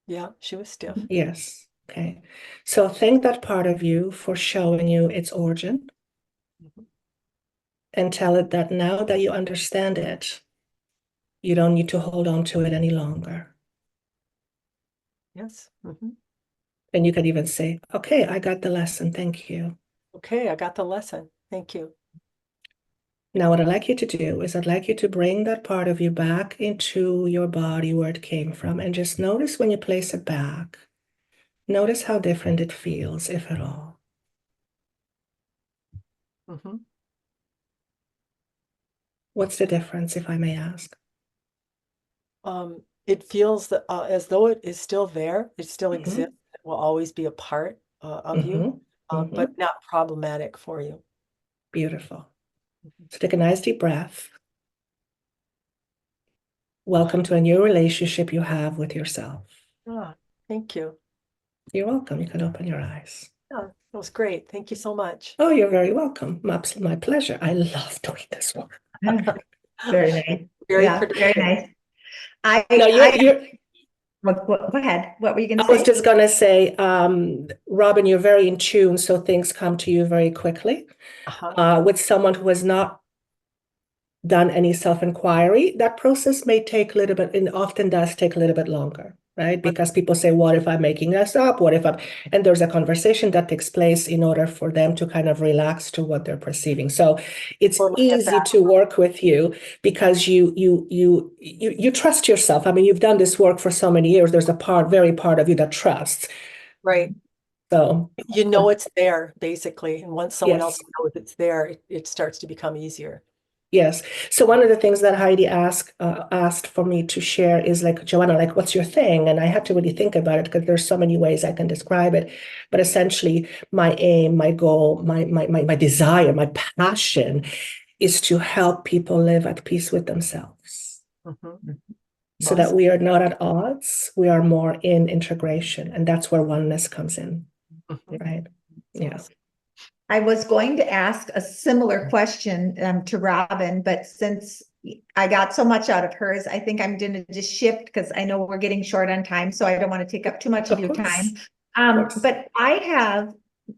Yeah, she was stiff. Yes. Okay. So thank that part of you for showing you its origin Mhm. and tell it that now that you understand it, you don't need to hold on to it any longer. Yes. And you could even say, okay, I got the lesson. Thank you. Okay, I got the lesson. Thank you. Now, what I'd like you to do is I'd like you to bring that part of you back into your body where it came from, and just notice when you place it back. Notice how different it feels, if at all. Mhm. What's the difference, if I may ask? It feels that, as though it is still there, it still Mm-hmm. exists, it will always be a part of you, Mm-hmm. but not problematic for you. Beautiful. Mhm. So take a nice deep breath. Welcome to a new relationship you have with yourself. Ah, thank you. You're welcome. You can open your eyes. Yeah, that was great. Thank you so much. Oh, you're very welcome. My pleasure. I love doing this work. Very nice. Very Yeah, very productive. nice. No, Go ahead. What were you going I to was say? just gonna say, Robin, you're very in tune, so things come to you very quickly. Uh-huh. With someone who has not done any self-inquiry, that process may take a little bit, and often does take a little bit longer, right? Because people say, what if I'm making this up? What if I'm, and there's a conversation that takes place in order for them to kind of relax to what they're perceiving. So it's Or look at easy that. to work with you because you trust yourself. I mean, you've done this work for so many years. There's a very part of you that trusts. Right. So You know it's there, basically. And once someone else yes. knows it's there, it starts to become easier. Yes. So one of the things that Heidi asked for me to share is like, Joanna, like, what's your thing? And I had to really think about it because there's so many ways I can describe it. But essentially, my aim, my goal, my desire, my passion is to help people live at peace with themselves Mhm. so that Awesome. we are not at odds. We are more in integration. And that's where oneness comes in, Mhm. right? Yeah. Awesome. I was going to ask a similar question to Robin, but since I got so much out of hers, I think I'm going to just shift because I know we're getting short on time, so I don't want to take up too much of Of your course. time. Of course. But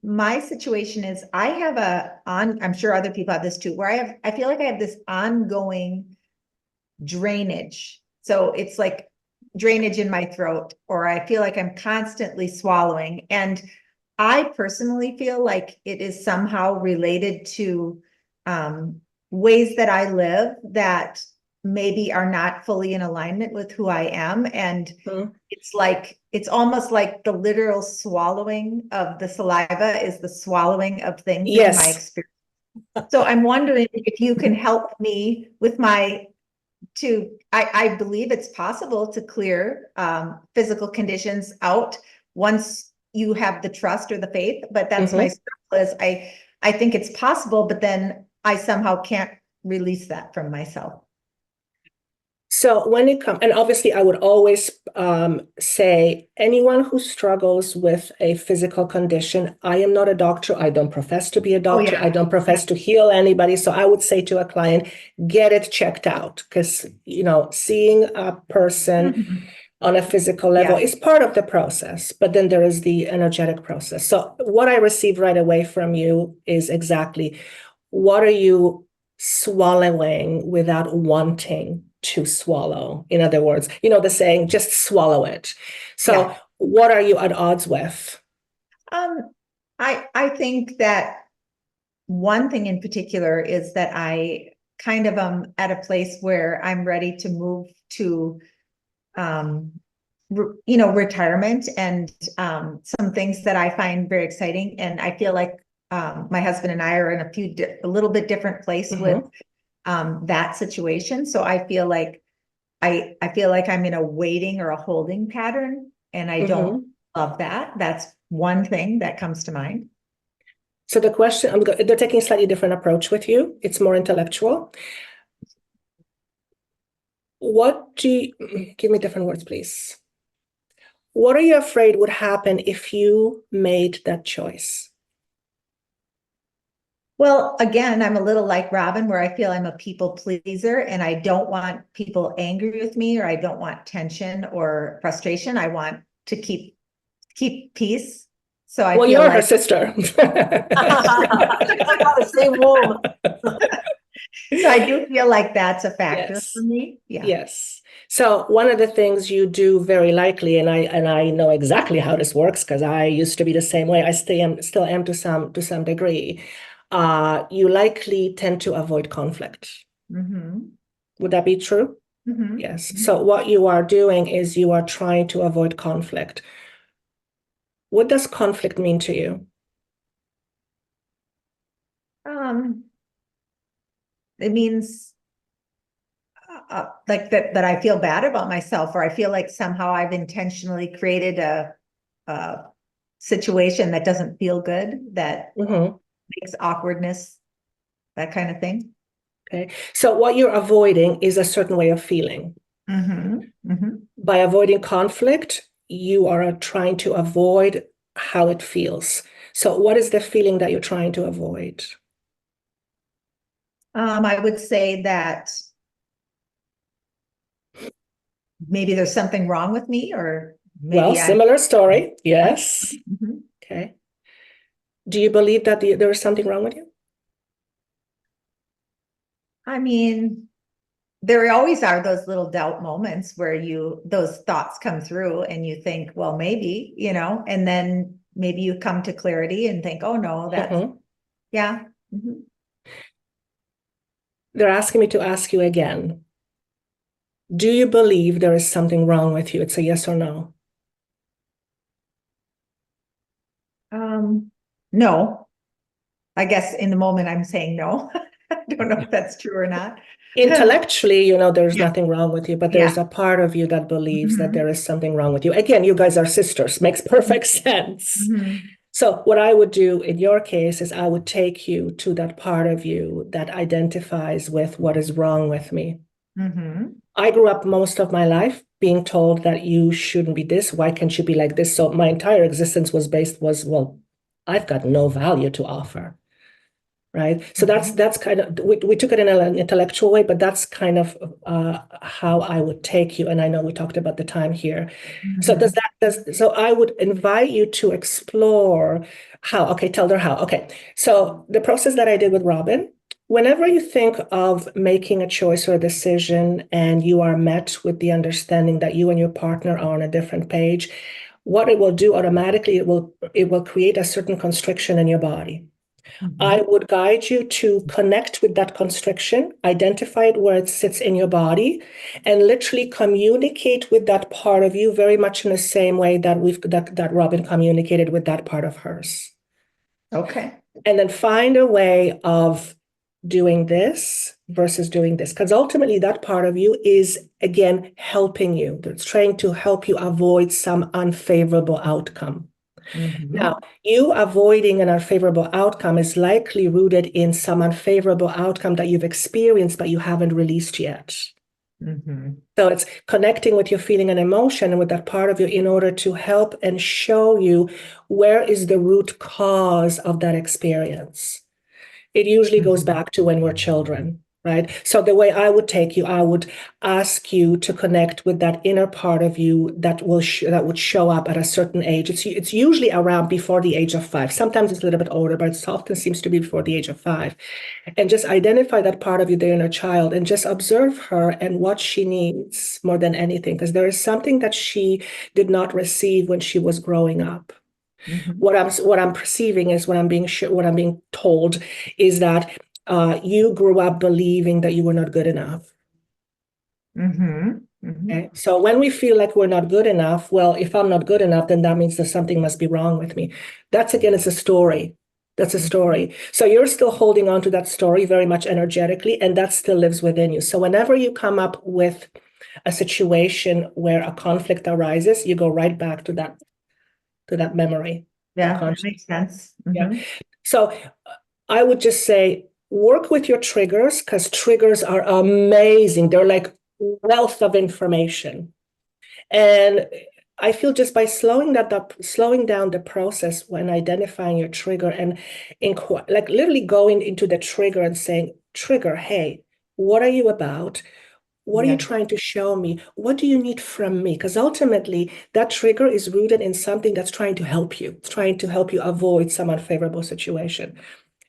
my situation is I have I'm sure other people have this too, where I feel like I have this ongoing drainage. So it's like drainage in my throat, or I feel like I'm constantly swallowing. And I personally feel like it is somehow related to ways that I live that maybe are not fully in alignment with who I am. And Mhm. it's almost like the literal swallowing of the saliva is the swallowing of things in my Yes. experience. So I'm wondering if you can help me with I believe it's possible to clear physical conditions out once you have the trust or the faith, but that's my Mhm. struggle is I think it's possible, but then I somehow can't release that from myself. So when it comes, and obviously I would always say anyone who struggles with a physical condition, I am not a doctor. I don't profess to be a Oh doctor. yeah. I don't profess to heal anybody. So I would say to a client, get it checked out because, seeing a person Mhm. on a physical level Yeah. is part of the process, but then there is the energetic process. So what I receive right away from you is exactly what are you swallowing without wanting to swallow? In other words, the saying, just swallow it. So Yeah. what are you at odds with? Um, I think that one thing in particular is that I kind of am at a place where I'm ready to move to um, retirement and some things that I find very exciting. And I feel like my husband and I are in a little bit different place with Mhm. that situation. So I feel like I feel like I'm in a waiting or a holding pattern, and I don't Mhm. love that. That's one thing that comes to mind. So the question, they're taking a slightly different approach with you. It's more intellectual. Give me different words, please. What are you afraid would happen if you made that choice? Well, again, I'm a little like Robin, where I feel I'm a people pleaser and I don't want people angry with me, or I don't want tension or frustration. I want to keep peace. So I Well, feel you're her like sister. I got the same womb. so I do feel like that's a factor for Yes. me. Yeah. Yes. So one of the things you do very likely, and I know exactly how this works because I used to be the same way. Still am to some degree. you likely tend to avoid conflict. Mm-hmm. Would that be true? Mm-hmm. Yes. So what you are doing is you are trying to avoid conflict. What does conflict mean to you? It means like that I feel bad about myself, or I feel like somehow I've intentionally created a situation that doesn't feel good, that Mm-hmm. makes awkwardness, that kind of thing. Okay. So what you're avoiding is a certain way of feeling. Mm-hmm. Mm-hmm. By avoiding conflict, you are trying to avoid how it feels. So what is the feeling that you're trying to avoid? I would say that maybe there's something wrong with me, or Well, maybe I'm. similar story. Yes. Mhm. Okay. Do you believe that there is something wrong with you? I mean, there always are those little doubt moments where those thoughts come through and you think, well, maybe, and then maybe you come to clarity and think, oh no, Mhm. yeah. Mhm. They're asking me to ask you again. Do you believe there is something wrong with you? It's a yes or no. No, I guess in the moment I'm saying no. I don't know if that's true or not. Intellectually, there's Yeah. nothing wrong with you, but there's Yeah. a part of you that believes that Mhm. there is something wrong with you. Again, you guys are sisters, makes perfect sense. Mhm. So, what I would do in your case is I would take you to that part of you that identifies with what is wrong with me. Mhm. I grew up most of my life being told that you shouldn't be this. Why can't you be like this? So, my entire existence well, I've got no value to offer. Right. So that's kind of we took it in an intellectual way, but that's kind of how I would take you. And I know we talked about the time here. So Mhm. so I would invite you to explore how. Okay, tell her how. Okay. So the process that I did with Robin, whenever you think of making a choice or a decision and you are met with the understanding that you and your partner are on a different page, what it will do automatically, it will create a certain constriction in your body. I Mhm. would guide you to connect with that constriction, identify it where it sits in your body, and literally communicate with that part of you very much in the same way that Robin communicated with that part of hers. Okay. And then find a way of doing this versus doing this. Because ultimately that part of you is again helping you. It's trying to help you avoid some unfavorable outcome. Mhm. Now, you avoiding an unfavorable outcome is likely rooted in some unfavorable outcome that you've experienced, but you haven't released yet. Mhm. So it's connecting with your feeling and emotion and with that part of you in order to help and show you where is the root cause of that experience. It usually goes Mhm. back to when we're children, right? So the way I would take you, I would ask you to connect with that inner part of you that would show up at a certain age. It's usually around before the age of 5. Sometimes it's a little bit older, but it often seems to be before the age of 5. And just identify that part of you, the inner child, and just observe her and what she needs more than anything, because there is something that she did not receive when she was growing up. Mhm. What I'm perceiving is what I'm being told is that you grew up believing that you were not good enough. Mhm. Mhm. Okay? So when we feel like we're not good enough, well, if I'm not good enough, then that means that something must be wrong with me. That's again, it's a story. That's a story. So you're still holding on to that story very much energetically, and that still lives within you. So whenever you come up with a situation where a conflict arises, you go right back to that memory, that Yeah, that conscious. makes sense. Yeah. Mhm. So I would just say work with your triggers, because triggers are amazing. They're like wealth of information. And I feel just by slowing down the process when identifying your trigger and like literally going into the trigger and saying, trigger, hey, what are you about? What are you Yeah. trying to show me? What do you need from me? Because ultimately, that trigger is rooted in something that's trying to help you. It's trying to help you avoid some unfavorable situation.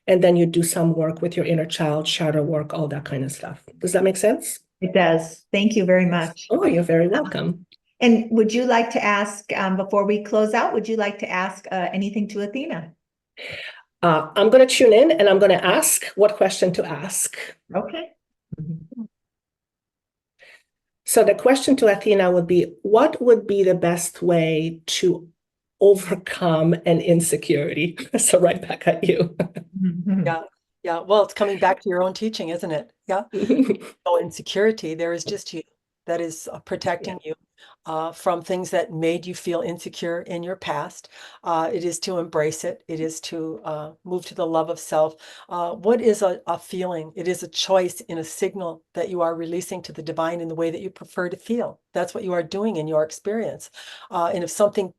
And then you do some work with your inner child, shadow work, all that kind of stuff. Does that make sense? It does. Thank you very much. Oh, you're very welcome. And would you like to ask, before we close out, would you like to ask anything to Athena? I'm going to tune in and I'm going to ask what question to ask. Okay. So the question to Athena would be, what would be the best way to overcome an insecurity? So right back at you. Yeah. Yeah. Well, it's coming back to your own teaching, isn't it? Yeah. No insecurity. There is just you that is protecting you from things that made you feel insecure in your past. It is to embrace it. It is to move to the love of self. What is a feeling? It is a choice in a signal that you are releasing to the divine in the way that you prefer to feel. That's what you are doing in your experience. And if something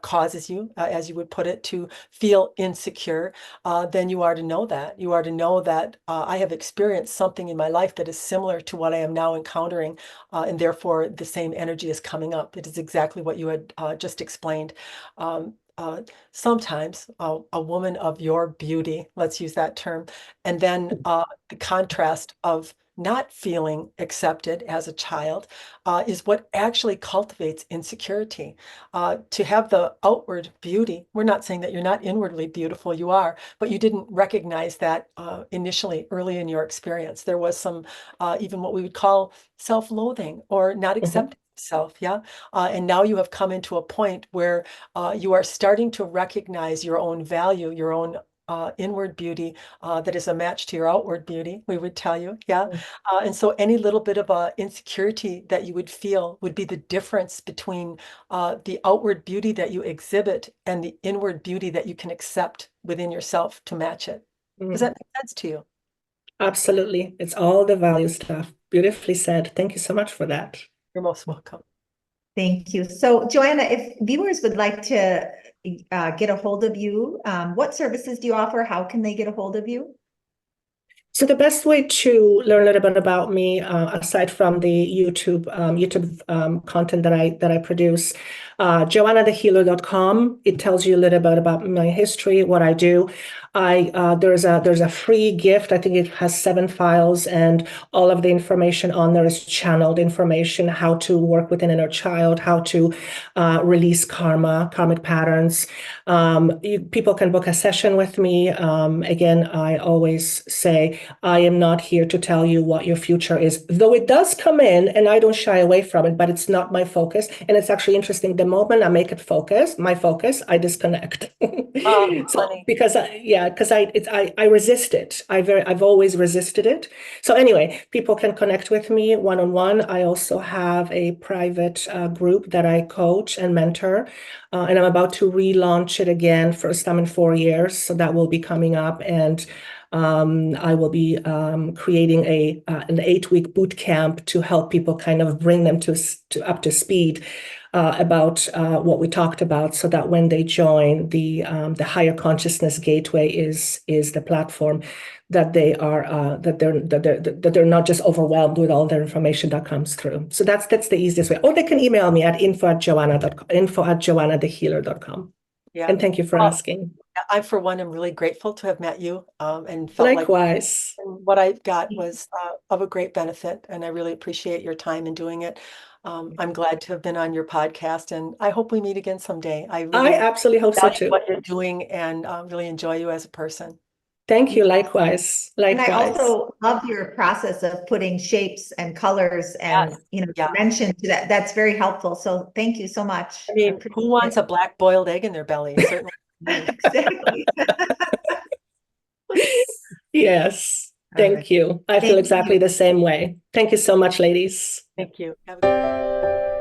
causes you, as you would put it, to feel insecure, then you are to know that. You are to know that I have experienced something in my life that is similar to what I am now encountering, and therefore the same energy is coming up. It is exactly what you had just explained. Um, Sometimes a woman of your beauty, let's use that term, and then the contrast of not feeling accepted as a child is what actually cultivates insecurity. To have the outward beauty, we're not saying that you're not inwardly beautiful, you are, but you didn't recognize that initially, early in your experience. There was some, even what we would call self-loathing or not accepting yourself, yeah? And now you have come into a point where you are starting to recognize your own value, your own inward beauty that is a match to your outward beauty, we would tell you, yeah? And so any little bit of insecurity that you would feel would be the difference between the outward beauty that you exhibit and the inward beauty that you can accept within yourself to match it. Does that make sense to you? Absolutely. It's all the value stuff. Beautifully said. Thank you so much for that. You're most welcome. Thank you. So, Joanna, if viewers would like to get a hold of you, what services do you offer? How can they get a hold of you? So the best way to learn a little bit about me, aside from the YouTube content that I produce, joannathehealer.com. It tells you a little bit about my history, what I do. There's a free gift. I think it has 7 files, and all of the information on there is channeled information: how to work with an inner child, how to release karmic patterns. People can book a session with me. Again, I always say, I am not here to tell you what your future is, though it does come in and I don't shy away from it, but it's not my focus. And it's actually interesting. The moment I make it my focus, I disconnect. So, because I resist it. I've always resisted it. So anyway, people can connect with me one-on-one. I also have a private group that I coach and mentor. And I'm about to relaunch it again, first time in 4 years. So that will be coming up. And I will be creating an 8-week boot camp to help people kind of bring them to up to speed about what we talked about, so that when they join, the higher consciousness gateway is the platform, that they're not just overwhelmed with all the information that comes through. So that's the easiest way. Or they can email me at info@joannathehealer.com. Yeah. And thank you for asking. I, for one, am really grateful to have met you and felt Likewise. like what I got was of a great benefit, and I really appreciate your time in doing it. I'm glad to have been on your podcast, and I hope we meet again someday. I really absolutely hope so value too. what you're doing and really enjoy you as a person. Thank you. Likewise. And I Likewise. also love your process of putting shapes and colors and Yes. dimension to that. That's very helpful. So thank you so much. I mean, who wants a black boiled egg in their belly? Certainly me. Exactly. Yes. All Thank right. you. I feel Thank exactly you. the same way. Thank you so much, ladies. Thank you. Have a